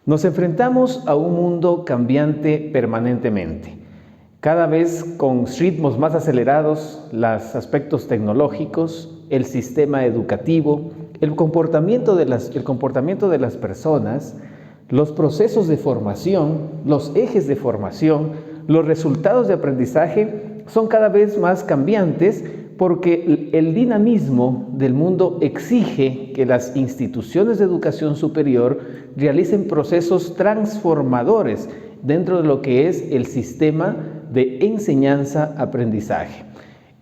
Nos enfrentamos a un mundo cambiante permanentemente, cada vez con ritmos más acelerados, los aspectos tecnológicos, el sistema educativo, el comportamiento de las personas, los procesos de formación, los ejes de formación, los resultados de aprendizaje son cada vez más cambiantes porque el dinamismo del mundo exige que las instituciones de educación superior realicen procesos transformadores dentro de lo que es el sistema de enseñanza-aprendizaje.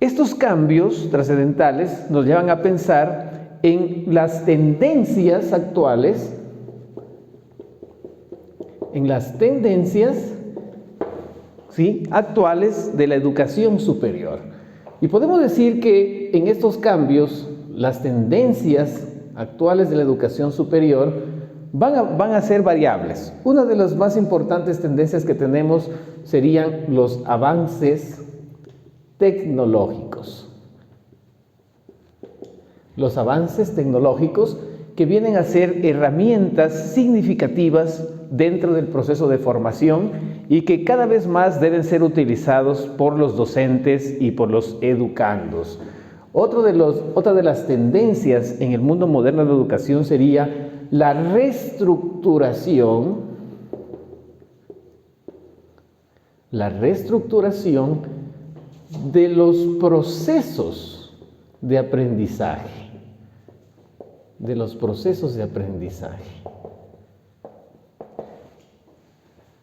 Estos cambios trascendentales nos llevan a pensar en las tendencias actuales, actuales de la educación superior. Y podemos decir que en estos cambios, las tendencias actuales de la educación superior van a ser variables. Una de las más importantes tendencias que tenemos serían los avances tecnológicos. Los avances tecnológicos que vienen a ser herramientas significativas dentro del proceso de formación y que cada vez más deben ser utilizados por los docentes y por los educandos. Otra de las tendencias en el mundo moderno de la educación sería la reestructuración de los procesos de aprendizaje.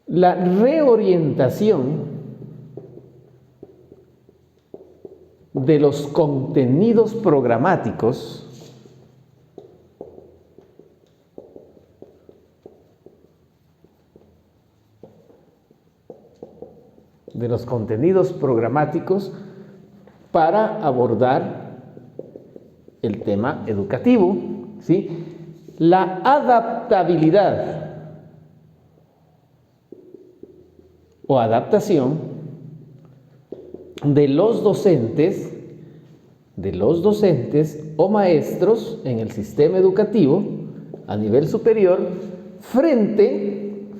La reorientación de los contenidos programáticos para abordar el tema educativo, ¿sí? La adaptabilidad o adaptación de los docentes o maestros en el sistema educativo a nivel superior frente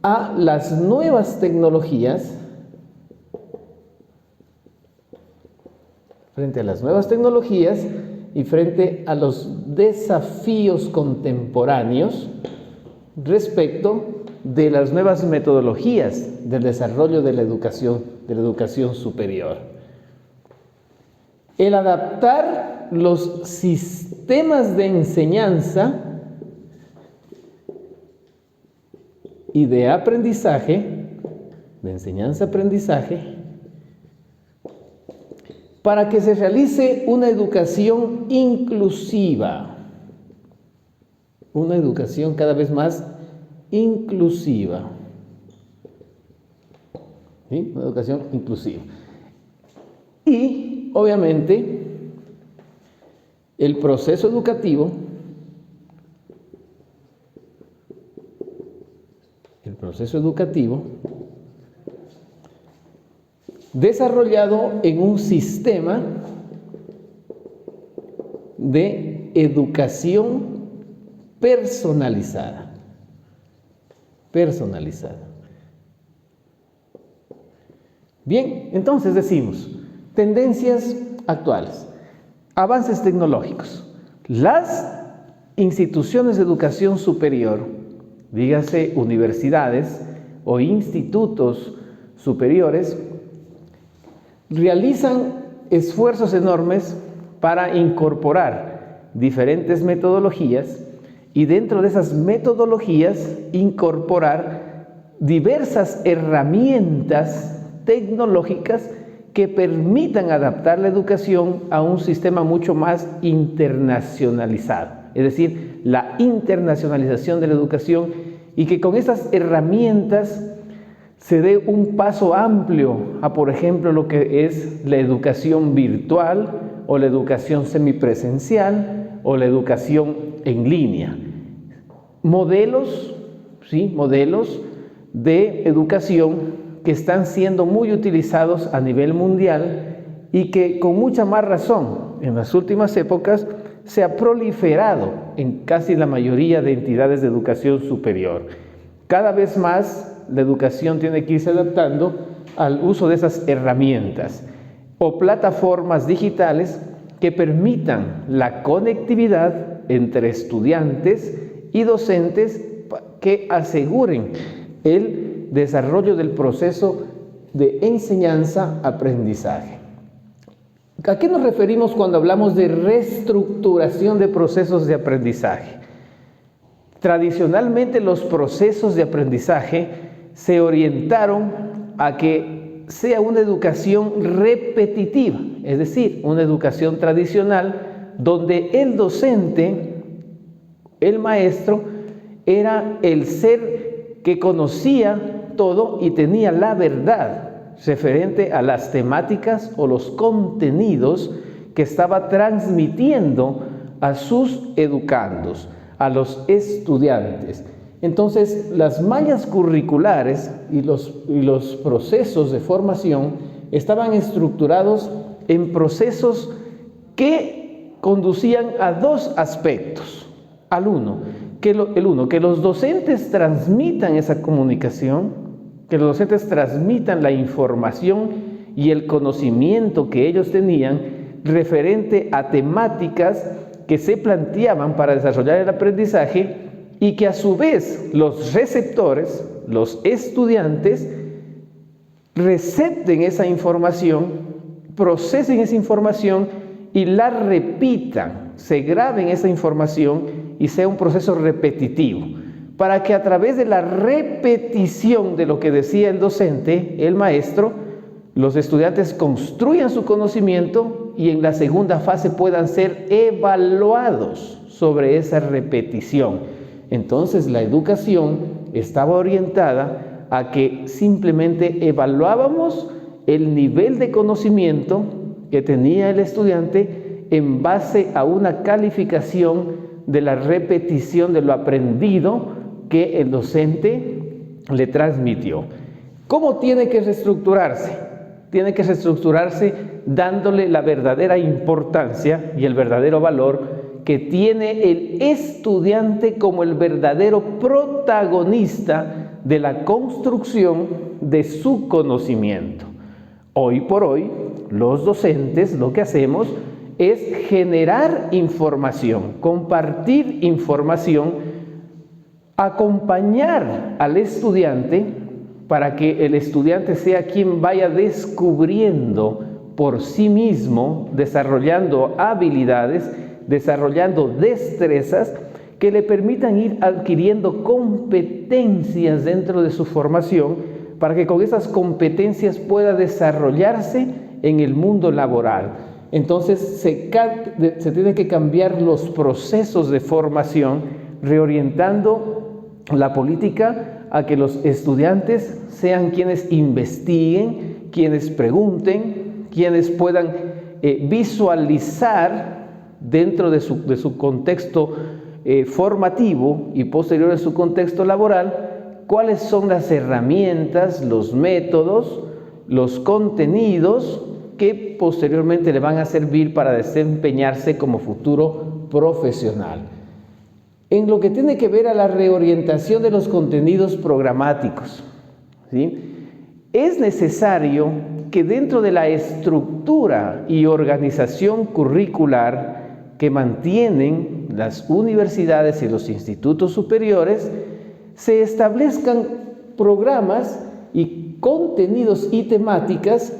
a las nuevas tecnologías, y frente a los desafíos contemporáneos respecto de las nuevas metodologías del desarrollo de la educación superior. El adaptar los sistemas de enseñanza y de enseñanza-aprendizaje, para que se realice una educación inclusiva, una educación cada vez más inclusiva. ¿Sí? Una educación inclusiva. Y, obviamente, el proceso educativo desarrollado en un sistema de educación personalizada. Bien, entonces decimos, tendencias actuales, avances tecnológicos. Las instituciones de educación superior, dígase universidades o institutos superiores, realizan esfuerzos enormes para incorporar diferentes metodologías y dentro de esas metodologías incorporar diversas herramientas tecnológicas que permitan adaptar la educación a un sistema mucho más internacionalizado, es decir, la internacionalización de la educación, y que con estas herramientas se dé un paso amplio a, por ejemplo, lo que es la educación virtual o la educación semipresencial o la educación en línea. Modelos de educación que están siendo muy utilizados a nivel mundial y que con mucha más razón en las últimas épocas se ha proliferado en casi la mayoría de entidades de educación superior. Cada vez más la educación tiene que irse adaptando al uso de esas herramientas o plataformas digitales que permitan la conectividad entre estudiantes y docentes que aseguren el desarrollo del proceso de enseñanza-aprendizaje. ¿A qué nos referimos cuando hablamos de reestructuración de procesos de aprendizaje? Tradicionalmente los procesos de aprendizaje se orientaron a que sea una educación repetitiva, es decir, una educación tradicional donde el docente, el maestro, era el ser que conocía todo y tenía la verdad referente a las temáticas o los contenidos que estaba transmitiendo a sus educandos, a los estudiantes. Entonces, las mallas curriculares y los procesos de formación estaban estructurados en procesos que conducían a dos aspectos. Que los docentes transmitan esa comunicación, que los docentes transmitan la información y el conocimiento que ellos tenían referente a temáticas que se planteaban para desarrollar el aprendizaje y que a su vez los receptores, los estudiantes, recepten esa información, procesen esa información y la repitan, se graben esa información y sea un proceso repetitivo, para que a través de la repetición de lo que decía el docente, el maestro, los estudiantes construyan su conocimiento y en la segunda fase puedan ser evaluados sobre esa repetición. Entonces la educación estaba orientada a que simplemente evaluábamos el nivel de conocimiento que tenía el estudiante en base a una calificación de la repetición de lo aprendido que el docente le transmitió. ¿Cómo tiene que reestructurarse? Tiene que reestructurarse dándole la verdadera importancia y el verdadero valor que tiene el estudiante como el verdadero protagonista de la construcción de su conocimiento. Hoy por hoy, los docentes lo que hacemos es generar información, compartir información, acompañar al estudiante para que el estudiante sea quien vaya descubriendo por sí mismo, desarrollando habilidades, desarrollando destrezas que le permitan ir adquiriendo competencias dentro de su formación para que con esas competencias pueda desarrollarse en el mundo laboral. Entonces se tienen que cambiar los procesos de formación, reorientando la política a que los estudiantes sean quienes investiguen, quienes pregunten, quienes puedan visualizar dentro de su contexto formativo y posterior en su contexto laboral cuáles son las herramientas, los métodos, los contenidos que posteriormente le van a servir para desempeñarse como futuro profesional. En lo que tiene que ver a la reorientación de los contenidos programáticos, ¿sí?, es necesario que dentro de la estructura y organización curricular que mantienen las universidades y los institutos superiores, se establezcan programas y contenidos y temáticas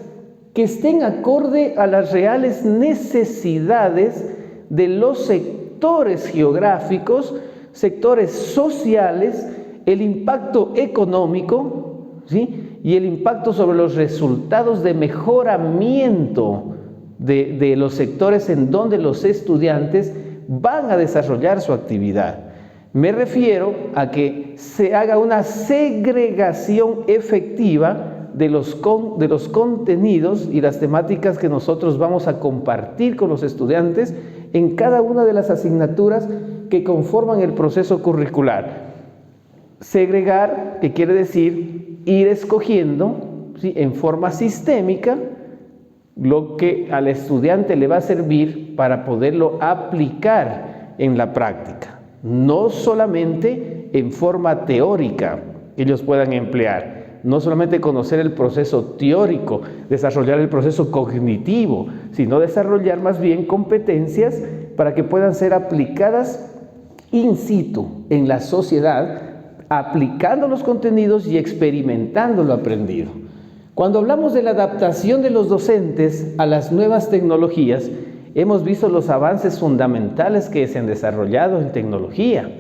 que estén acorde a las reales necesidades de los sectores geográficos, sectores sociales, el impacto económico, ¿sí?, y el impacto sobre los resultados de mejoramiento de los sectores en donde los estudiantes van a desarrollar su actividad. Me refiero a que se haga una segregación efectiva de los contenidos y las temáticas que nosotros vamos a compartir con los estudiantes en cada una de las asignaturas que conforman el proceso curricular. Segregar, que quiere decir ir escogiendo, ¿sí?, en forma sistémica lo que al estudiante le va a servir para poderlo aplicar en la práctica, no solamente en forma teórica que ellos puedan emplear, no solamente conocer el proceso teórico, desarrollar el proceso cognitivo, sino desarrollar más bien competencias para que puedan ser aplicadas in situ en la sociedad, aplicando los contenidos y experimentando lo aprendido. Cuando hablamos de la adaptación de los docentes a las nuevas tecnologías, hemos visto los avances fundamentales que se han desarrollado en tecnología.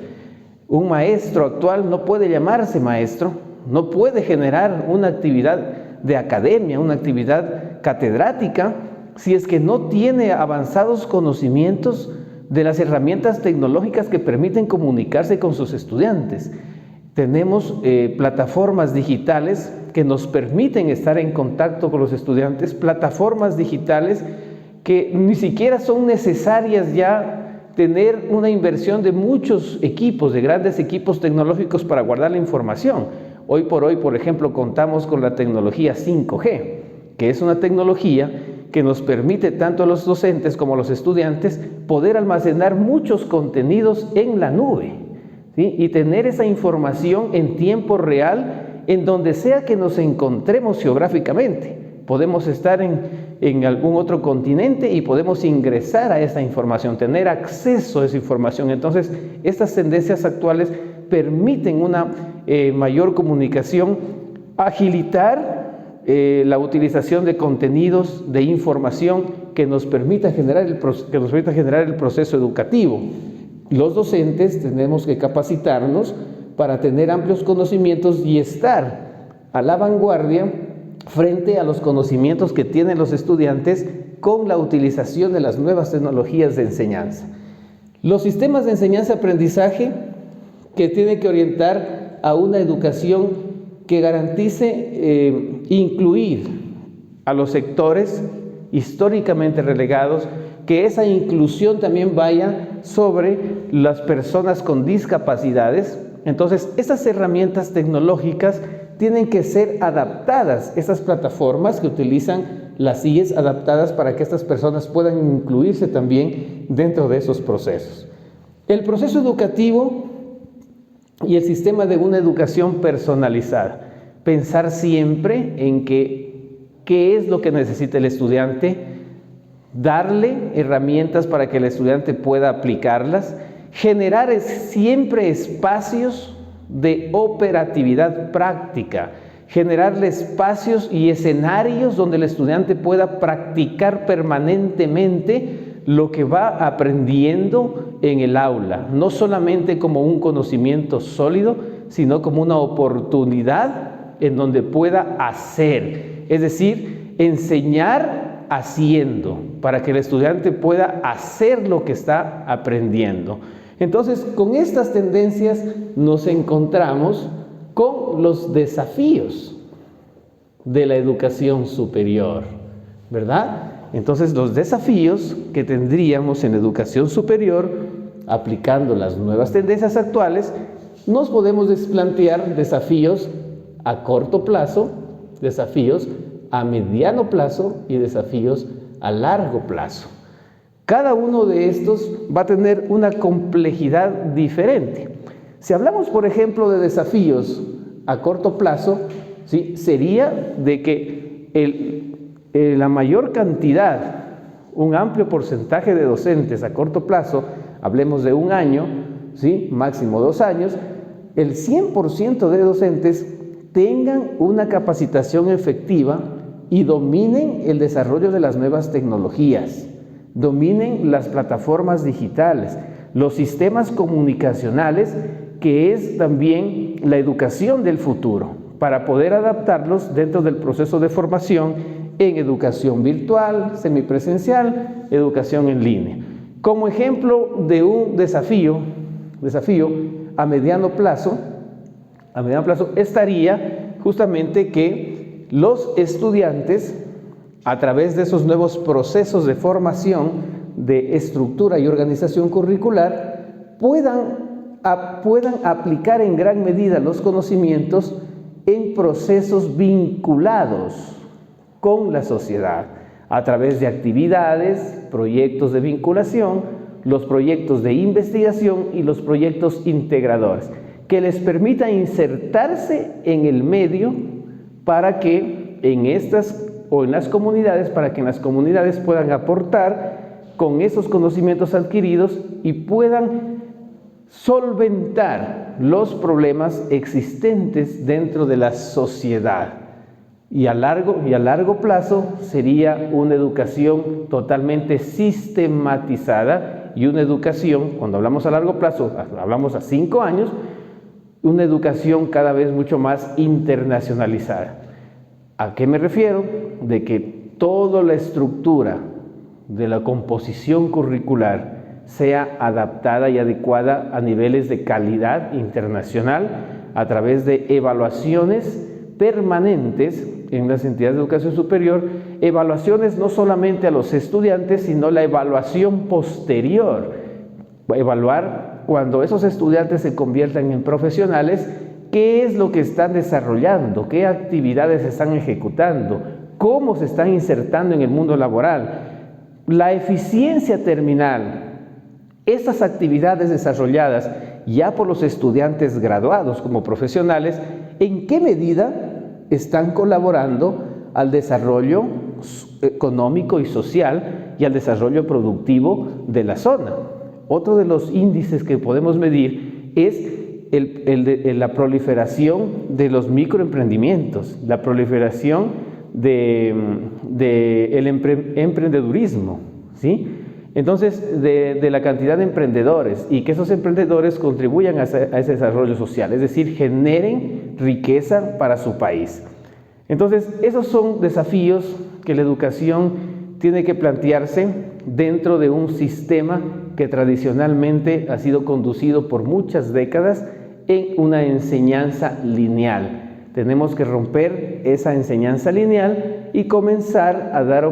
Un maestro actual no puede llamarse maestro, no puede generar una actividad de academia, una actividad catedrática, si es que no tiene avanzados conocimientos de las herramientas tecnológicas que permiten comunicarse con sus estudiantes. Tenemos plataformas digitales que nos permiten estar en contacto con los estudiantes, plataformas digitales que ni siquiera son necesarias ya tener una inversión de muchos equipos, de grandes equipos tecnológicos para guardar la información. Hoy por hoy, por ejemplo, contamos con la tecnología 5G, que es una tecnología que nos permite tanto a los docentes como a los estudiantes poder almacenar muchos contenidos en la nube, ¿sí? Y tener esa información en tiempo real en donde sea que nos encontremos geográficamente. Podemos estar en algún otro continente y podemos ingresar a esa información, tener acceso a esa información. Entonces, estas tendencias actuales permiten una mayor comunicación, agilitar la utilización de contenidos, de información que nos permita generar el proceso educativo. Los docentes tenemos que capacitarnos para tener amplios conocimientos y estar a la vanguardia frente a los conocimientos que tienen los estudiantes con la utilización de las nuevas tecnologías de enseñanza. Los sistemas de enseñanza-aprendizaje que tienen que orientar a una educación que garantice incluir a los sectores históricamente relegados, que esa inclusión también vaya sobre las personas con discapacidades. Entonces, estas herramientas tecnológicas tienen que ser adaptadas, esas plataformas que utilizan las IES adaptadas para que estas personas puedan incluirse también dentro de esos procesos. El proceso educativo y el sistema de una educación personalizada. Pensar siempre en qué es lo que necesita el estudiante, darle herramientas para que el estudiante pueda aplicarlas, generar siempre espacios de operatividad práctica, generarle espacios y escenarios donde el estudiante pueda practicar permanentemente lo que va aprendiendo en el aula, no solamente como un conocimiento sólido, sino como una oportunidad en donde pueda hacer, es decir, enseñar haciendo, para que el estudiante pueda hacer lo que está aprendiendo. Entonces, con estas tendencias nos encontramos con los desafíos de la educación superior, ¿verdad? Entonces, los desafíos que tendríamos en educación superior, aplicando las nuevas tendencias actuales, nos podemos plantear desafíos a corto plazo, desafíos a mediano plazo y desafíos a largo plazo. Cada uno de estos va a tener una complejidad diferente. Si hablamos, por ejemplo, de desafíos a corto plazo, ¿sí? Sería de que la mayor cantidad, un amplio porcentaje de docentes a corto plazo, hablemos de un año, ¿sí? Máximo 2 años, el 100% de docentes tengan una capacitación efectiva y dominen el desarrollo de las nuevas tecnologías, dominen las plataformas digitales, los sistemas comunicacionales, que es también la educación del futuro, para poder adaptarlos dentro del proceso de formación en educación virtual, semipresencial, educación en línea. Como ejemplo de un desafío a mediano plazo estaría justamente que los estudiantes, a través de esos nuevos procesos de formación, de estructura y organización curricular, puedan aplicar en gran medida los conocimientos en procesos vinculados con la sociedad, a través de actividades, proyectos de vinculación, los proyectos de investigación y los proyectos integradores, que les permita insertarse en el medio para que en las comunidades, para que en las comunidades puedan aportar con esos conocimientos adquiridos y puedan solventar los problemas existentes dentro de la sociedad. Y a largo plazo sería una educación totalmente sistematizada y una educación, cuando hablamos a largo plazo, hablamos a 5 años, una educación cada vez mucho más internacionalizada. ¿A qué me refiero? De que toda la estructura de la composición curricular sea adaptada y adecuada a niveles de calidad internacional a través de evaluaciones permanentes en las entidades de educación superior, evaluaciones no solamente a los estudiantes, sino la evaluación posterior, evaluar cuando esos estudiantes se conviertan en profesionales, qué es lo que están desarrollando, qué actividades están ejecutando, cómo se están insertando en el mundo laboral, la eficiencia terminal. Estas actividades desarrolladas ya por los estudiantes graduados como profesionales, ¿en qué medida están colaborando al desarrollo económico y social y al desarrollo productivo de la zona? Otro de los índices que podemos medir es la proliferación de los microemprendimientos, la proliferación del emprendedurismo, ¿sí? Entonces, de la cantidad de emprendedores y que esos emprendedores contribuyan a ese desarrollo social, es decir, generen riqueza para su país. Entonces, esos son desafíos que la educación tiene que plantearse dentro de un sistema que tradicionalmente ha sido conducido por muchas décadas en una enseñanza lineal. Tenemos que romper esa enseñanza lineal y comenzar a dar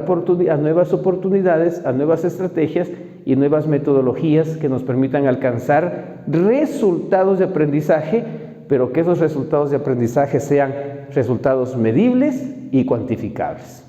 nuevas oportunidades, a nuevas estrategias y nuevas metodologías que nos permitan alcanzar resultados de aprendizaje, pero que esos resultados de aprendizaje sean resultados medibles y cuantificables.